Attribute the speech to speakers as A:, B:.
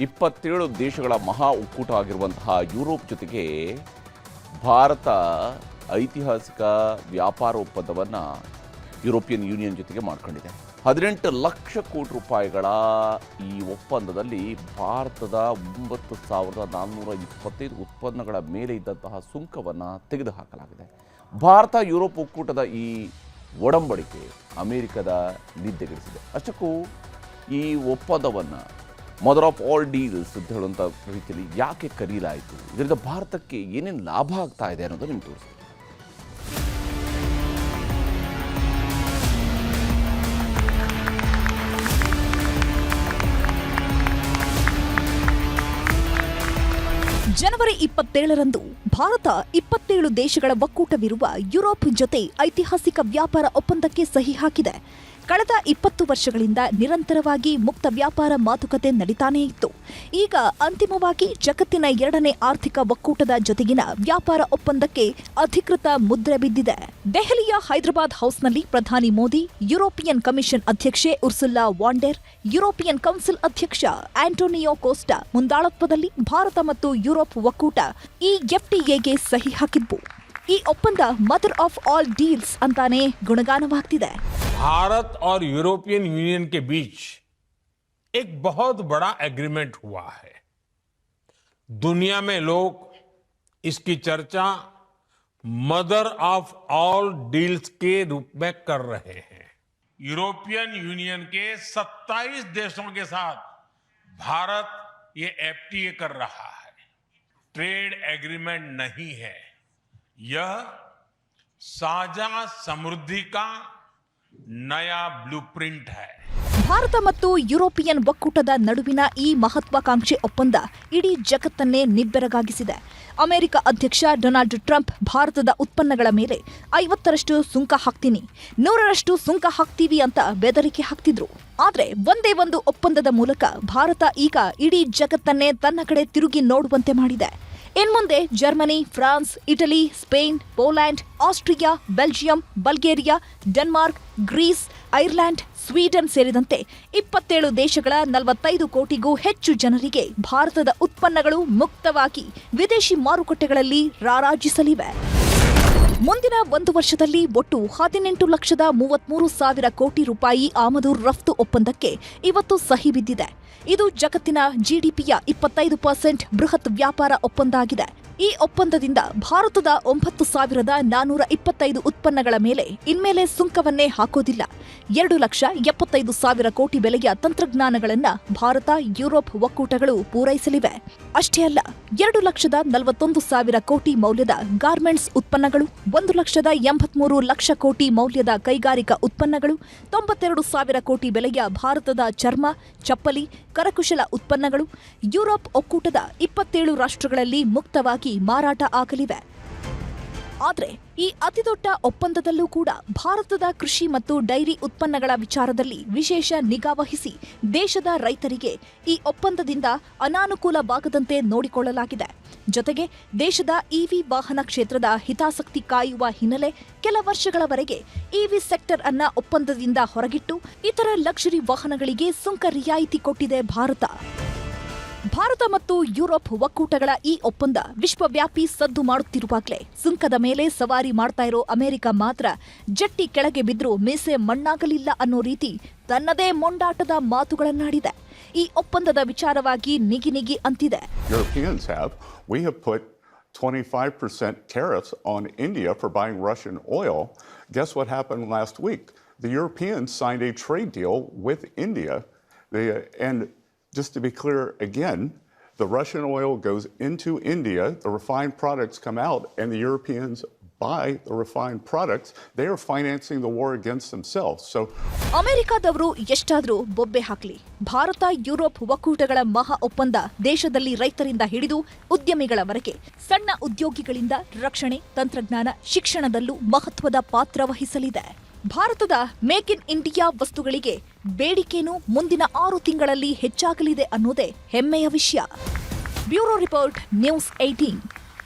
A: 27 ದೇಶಗಳ ಮಹಾ ಒಕ್ಕೂಟ ಆಗಿರುವಂತಹ ಯುರೋಪ್ ಜೊತೆಗೆ ಭಾರತ ಐತಿಹಾಸಿಕ ವ್ಯಾಪಾರ ಒಪ್ಪಂದವನ್ನು ಯುರೋಪಿಯನ್ ಯೂನಿಯನ್ ಜೊತೆಗೆ ಮಾಡಿಕೊಂಡಿದೆ. 18 ಲಕ್ಷ ಕೋಟಿ ರೂಪಾಯಿಗಳ ಈ ಒಪ್ಪಂದದಲ್ಲಿ ಭಾರತದ 9,425 ಉತ್ಪನ್ನಗಳ ಮೇಲೆ ಇದ್ದಂತಹ ಸುಂಕವನ್ನು ತೆಗೆದುಹಾಕಲಾಗಿದೆ. ಭಾರತ ಯುರೋಪ್ ಒಕ್ಕೂಟದ ಈ ಒಡಂಬಡಿಕೆ ಅಮೆರಿಕದ ನಿದ್ದೆಗೆಡಿಸಿದೆ. ಅಷ್ಟಕ್ಕೂ ಈ ಒಪ್ಪಂದವನ್ನು ಮದರ್ ಆಫ್ ಆಲ್ ಡೀಲ್ಸ್ ಅಂತ ಹೇಳುವಂಥ ರೀತಿಯಲ್ಲಿ ಯಾಕೆ ಕರೀಲಾಯಿತು, ಇದರಿಂದ ಭಾರತಕ್ಕೆ ಏನೇನು ಲಾಭ ಆಗ್ತಾ ಇದೆ ಅನ್ನೋದು ನಿಮ್ಗೆ ತೋರಿಸ್ತೀವಿ.
B: ಜನವರಿ 27ರಂದು ಭಾರತ 27 ದೇಶಗಳ ಒಕ್ಕೂಟವಿರುವ ಯುರೋಪ್ ಜೊತೆ ಐತಿಹಾಸಿಕ ವ್ಯಾಪಾರ ಒಪ್ಪಂದಕ್ಕೆ ಸಹಿ ಹಾಕಿದೆ. ಕಳೆದ 20 ವರ್ಷಗಳಿಂದ ನಿರಂತರವಾಗಿ ಮುಕ್ತ ವ್ಯಾಪಾರ ಮಾತುಕತೆ ನಡೀತಾನೇ ಇತ್ತು. ಈಗ ಅಂತಿಮವಾಗಿ ಜಗತ್ತಿನ 2ನೇ ಆರ್ಥಿಕ ಒಕ್ಕೂಟದ ಜೊತೆಗಿನ ವ್ಯಾಪಾರ ಒಪ್ಪಂದಕ್ಕೆ ಅಧಿಕೃತ ಮುದ್ರೆ ಬಿದ್ದಿದೆ. ದೆಹಲಿಯ ಹೈದರಾಬಾದ್ ಹೌಸ್ನಲ್ಲಿ ಪ್ರಧಾನಿ ಮೋದಿ, ಯುರೋಪಿಯನ್ ಕಮಿಷನ್ ಅಧ್ಯಕ್ಷೆ ಉರ್ಸುಲಾ ವಾಂಡೆರ್, ಯುರೋಪಿಯನ್ ಕೌನ್ಸಿಲ್ ಅಧ್ಯಕ್ಷ ಆಂಟೋನಿಯೋ ಕೋಸ್ಟಾ ಮುಂದಾಳತ್ವದಲ್ಲಿ ಭಾರತ ಮತ್ತು ಯುರೋಪ್ ಒಕ್ಕೂಟ ಈ ಎಫ್ಟಿಎಗೆ ಸಹಿ ಹಾಕಿದ್ವು. ಈ ಒಪ್ಪಂದ ಮದರ್ ಆಫ್ ಆಲ್ ಡೀಲ್ಸ್ ಅಂತಾನೆ ಗುಣಗಾನವಾಗ್ತಿದೆ.
C: भारत और यूरोपियन यूनियन के बीच एक बहुत बड़ा एग्रीमेंट हुआ है. दुनिया में लोग इसकी चर्चा मदर ऑफ ऑल डील्स के रूप में कर रहे हैं. यूरोपियन यूनियन के 27 देशों के साथ भारत ये एफटीए कर रहा है. ट्रेड एग्रीमेंट नहीं है, यह साझा समृद्धि का ನಯಾ ಬ್ಲೂಪ್ರಿಂಟ್ ಹೈ.
B: ಭಾರತ ಮತ್ತು ಯುರೋಪಿಯನ್ ಒಕ್ಕೂಟದ ನಡುವಿನ ಈ ಮಹತ್ವಾಕಾಂಕ್ಷೆ ಒಪ್ಪಂದ ಇಡೀ ಜಗತ್ತನ್ನೇ ನಿಬ್ಬೆರಗಾಗಿಸಿದೆ. ಅಮೆರಿಕ ಅಧ್ಯಕ್ಷ ಡೊನಾಲ್ಡ್ ಟ್ರಂಪ್ ಭಾರತದ ಉತ್ಪನ್ನಗಳ ಮೇಲೆ 50ರಷ್ಟು ಸುಂಕ ಹಾಕ್ತೀನಿ, 100ರಷ್ಟು ಸುಂಕ ಹಾಕ್ತೀವಿ ಅಂತ ಬೆದರಿಕೆ ಹಾಕ್ತಿದ್ರು. ಆದ್ರೆ ಒಂದೇ ಒಂದು ಒಪ್ಪಂದದ ಮೂಲಕ ಭಾರತ ಈಗ ಇಡೀ ಜಗತ್ತನ್ನೇ ತನ್ನ ಕಡೆ ತಿರುಗಿ ನೋಡುವಂತೆ ಮಾಡಿದೆ. ಇನ್ಮುಂದೆ Germany, France, Italy, Spain, Poland, Austria, Belgium, Bulgaria, Denmark, Greece, Ireland, Sweden ಸೇರಿದಂತೆ 27 ದೇಶಗಳ 45 ಕೋಟಿಗೂ ಹೆಚ್ಚು ಜನರಿಗೆ ಭಾರತದ ಉತ್ಪನ್ನಗಳು ಮುಕ್ತವಾಗಿ ವಿದೇಶಿ ಮಾರುಕಟ್ಟೆಗಳಲ್ಲಿ ರಾರಾಜಿಸಲಿವೆ. ಮುಂದಿನ 1 ವರ್ಷದಲ್ಲಿ ಒಟ್ಟು 18,33,000 ಕೋಟಿ ರೂಪಾಯಿ ಆಮದು ರಫ್ತು ಒಪ್ಪಂದಕ್ಕೆ ಇವತ್ತು ಸಹಿ ಬಿದ್ದಿದೆ. ಇದು ಜಗತ್ತಿನ ಜಿಡಿಪಿಯ 25% ಬೃಹತ್ ವ್ಯಾಪಾರ ಒಪ್ಪಂದ ಆಗಿದೆ. ಈ ಒಪ್ಪಂದದಿಂದ ಭಾರತದ 9,425 ಉತ್ಪನ್ನಗಳ ಮೇಲೆ ಇನ್ಮೇಲೆ ಸುಂಕವನ್ನೇ ಹಾಕೋದಿಲ್ಲ. 2,75,000 ಕೋಟಿ ಬೆಲೆಯ ತಂತ್ರಜ್ಞಾನಗಳನ್ನು ಭಾರತ, ಯುರೋಪ್ ಒಕ್ಕೂಟಗಳು ಪೂರೈಸಲಿವೆ. ಅಷ್ಟೇ ಅಲ್ಲ, 2,41,000 ಕೋಟಿ ಮೌಲ್ಯದ ಗಾರ್ಮೆಂಟ್ಸ್ ಉತ್ಪನ್ನಗಳು, 1,83,00,000 ಕೋಟಿ ಮೌಲ್ಯದ ಕೈಗಾರಿಕಾ ಉತ್ಪನ್ನಗಳು, 92,000 ಕೋಟಿ ಬೆಲೆಯ ಭಾರತದ ಚರ್ಮ, ಚಪ್ಪಲಿ, ಕರಕುಶಲ ಉತ್ಪನ್ನಗಳು ಯುರೋಪ್ ಒಕ್ಕೂಟದ 27 ರಾಷ್ಟ್ರಗಳಲ್ಲಿ ಮುಕ್ತವಾಗಿ ಮಾರಾಟ ಆಗಲಿವೆ. ಆದರೆ ಈ ಅತಿದೊಡ್ಡ ಒಪ್ಪಂದದಲ್ಲೂ ಕೂಡ ಭಾರತದ ಕೃಷಿ ಮತ್ತು ಡೈರಿ ಉತ್ಪನ್ನಗಳ ವಿಚಾರದಲ್ಲಿ ವಿಶೇಷ ನಿಗಾ ವಹಿಸಿ ದೇಶದ ರೈತರಿಗೆ ಈ ಒಪ್ಪಂದದಿಂದ ಅನಾನುಕೂಲವಾಗದಂತೆ ನೋಡಿಕೊಳ್ಳಲಾಗಿದೆ. ಜೊತೆಗೆ ದೇಶದ ಇವಿ ವಾಹನ ಕ್ಷೇತ್ರದ ಹಿತಾಸಕ್ತಿ ಕಾಯುವ ಹಿನ್ನೆಲೆ ಕೆಲ ವರ್ಷಗಳವರೆಗೆ ಇವಿ ಸೆಕ್ಟರ್ ಅನ್ನ ಒಪ್ಪಂದದಿಂದ ಹೊರಗಿಟ್ಟು ಇತರ ಲಕ್ಸುರಿ ವಾಹನಗಳಿಗೆ ಸುಂಕ ರಿಯಾಯಿತಿ ಕೊಟ್ಟಿದೆ ಭಾರತ. ಭಾರತ ಮತ್ತು ಯುರೋಪ್ ಒಕ್ಕೂಟಗಳ ಈ ಒಪ್ಪಂದ ವಿಶ್ವವ್ಯಾಪಿ ಸದ್ದು ಮಾಡುತ್ತಿರುವಾಗಲೇ ಸುಂಕದ ಮೇಲೆ ಸವಾರಿ ಮಾಡ್ತಾ ಇರೋ ಅಮೆರಿಕ ಮಾತ್ರ ಜಟ್ಟಿ ಕೆಳಗೆ ಬಿದ್ರೂ ಮೀಸೆ ಮಣ್ಣಾಗಲಿಲ್ಲ ಅನ್ನೋ ರೀತಿ ತನ್ನದೇ ಮೊಂಡಾಟದ ಮಾತುಗಳನ್ನಾಡಿದೆ. ಈ ಒಪ್ಪಂದದ ವಿಚಾರವಾಗಿ ನಿಗಿ ಅಂತಿದೆ.
D: We have put 25% tariffs on India for buying Russian oil. Guess what happened last week? The Europeans signed a trade deal with India. And just to be clear again, the Russian oil goes into India, the refined products come out, and the Europeans buy the refined products. They are financing the war against themselves. So
B: ಅಮೆರಿಕದವರು ಎಷ್ಟಾದರೂ ಬೊಬ್ಬೆ ಹಾಕಲಿ, Bharat Europe ಒಕ್ಕೂಟಗಳ ಮಹಾ ಒಪ್ಪಂದ ದೇಶದಲ್ಲಿ ರೈತರಿಂದ ಹಿಡಿದು ಉದ್ಯಮಿಗಳವರೆಗೆ ಸಣ್ಣ ಉದ್ಯೋಗಿಗಳಿಂದ ರಕ್ಷಣೆ, ತಂತ್ರಜ್ಞಾನ, ಶಿಕ್ಷಣದಲ್ಲೂ ಮಹತ್ವದ ಪಾತ್ರ ವಹಿಸಲಿದೆ. ಭಾರತದ ಮೇಕ್ ಇನ್ ಇಂಡಿಯಾ ವಸ್ತುಗಳಿಗೆ ಬೇಡಿಕೆನೂ ಮುಂದಿನ 6 ತಿಂಗಳಲ್ಲಿ ಹೆಚ್ಚಾಗಲಿದೆ ಅನ್ನೋದೇ ಹೆಮ್ಮೆಯ ವಿಷಯ. Bureau report, news 18.